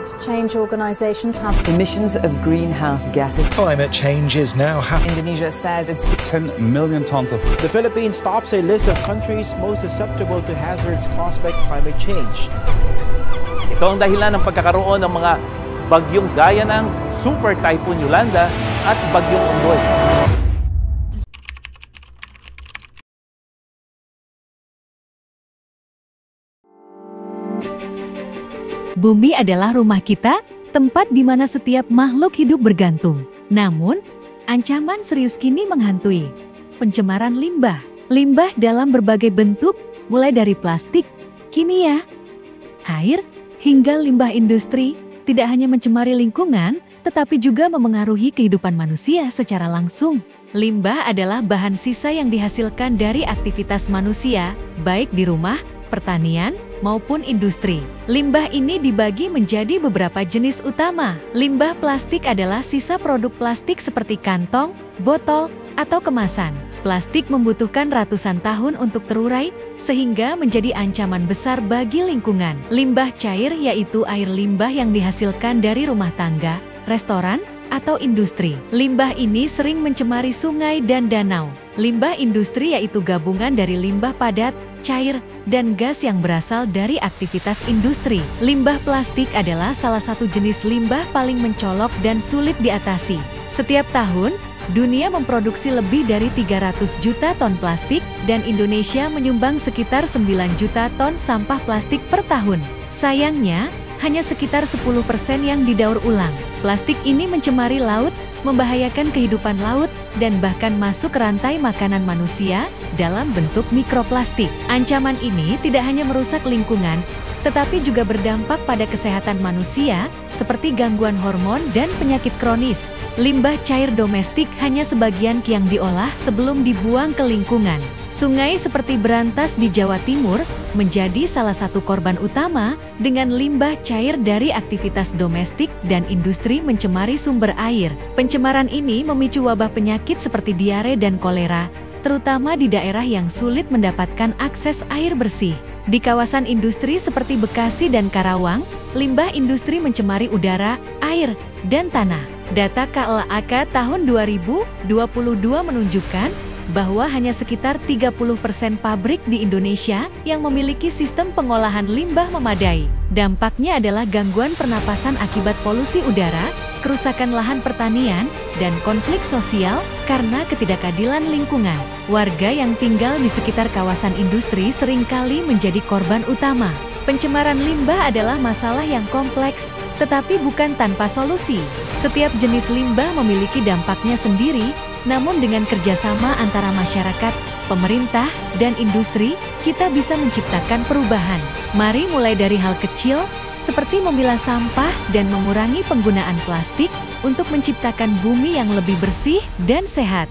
climate change organizations have emissions of greenhouse gases. Climate change is now happening. Indonesia says it's 10 million tons of. The Philippines tops a list of countries most susceptible to hazards caused by climate change. Ito ang dahilan ng pagkakaroon ng mga bagyong gaya ng Super Typhoon Yolanda at Bagyong Ondoy. Bumi adalah rumah kita, tempat di mana setiap makhluk hidup bergantung. Namun, ancaman serius kini menghantui. Pencemaran limbah. Limbah dalam berbagai bentuk, mulai dari plastik, kimia, air, hingga limbah industri, tidak hanya mencemari lingkungan, tetapi juga memengaruhi kehidupan manusia secara langsung. Limbah adalah bahan sisa yang dihasilkan dari aktivitas manusia, baik di rumah, pertanian, maupun industri. Limbah ini dibagi menjadi beberapa jenis utama. Limbah plastik adalah sisa produk plastik seperti kantong, botol, atau kemasan. Plastik membutuhkan ratusan tahun untuk terurai, sehingga menjadi ancaman besar bagi lingkungan. Limbah cair yaitu air limbah yang dihasilkan dari rumah tangga, restoran, atau industri. Limbah ini sering mencemari sungai dan danau. Limbah industri yaitu gabungan dari limbah padat, cair, dan gas yang berasal dari aktivitas industri. Limbah plastik adalah salah satu jenis limbah paling mencolok dan sulit diatasi. Setiap tahun, dunia memproduksi lebih dari 300 juta ton plastik, dan Indonesia menyumbang sekitar 9 juta ton sampah plastik per tahun. Sayangnya, hanya sekitar 10% yang didaur ulang. Plastik ini mencemari laut, membahayakan kehidupan laut, dan bahkan masuk rantai makanan manusia dalam bentuk mikroplastik. Ancaman ini tidak hanya merusak lingkungan, tetapi juga berdampak pada kesehatan manusia, seperti gangguan hormon dan penyakit kronis. Limbah cair domestik hanya sebagian yang diolah sebelum dibuang ke lingkungan. Sungai seperti Berantas di Jawa Timur menjadi salah satu korban utama dengan limbah cair dari aktivitas domestik dan industri mencemari sumber air. Pencemaran ini memicu wabah penyakit seperti diare dan kolera, terutama di daerah yang sulit mendapatkan akses air bersih. Di kawasan industri seperti Bekasi dan Karawang, limbah industri mencemari udara, air, dan tanah. Data KLAK tahun 2022 menunjukkan bahwa hanya sekitar 30% pabrik di Indonesia yang memiliki sistem pengolahan limbah memadai. Dampaknya adalah gangguan pernapasan akibat polusi udara, kerusakan lahan pertanian, dan konflik sosial karena ketidakadilan lingkungan. Warga yang tinggal di sekitar kawasan industri seringkali menjadi korban utama. Pencemaran limbah adalah masalah yang kompleks, tetapi bukan tanpa solusi. Setiap jenis limbah memiliki dampaknya sendiri, namun dengan kerjasama antara masyarakat, pemerintah, dan industri, kita bisa menciptakan perubahan. Mari mulai dari hal kecil, seperti memilah sampah dan mengurangi penggunaan plastik, untuk menciptakan bumi yang lebih bersih dan sehat.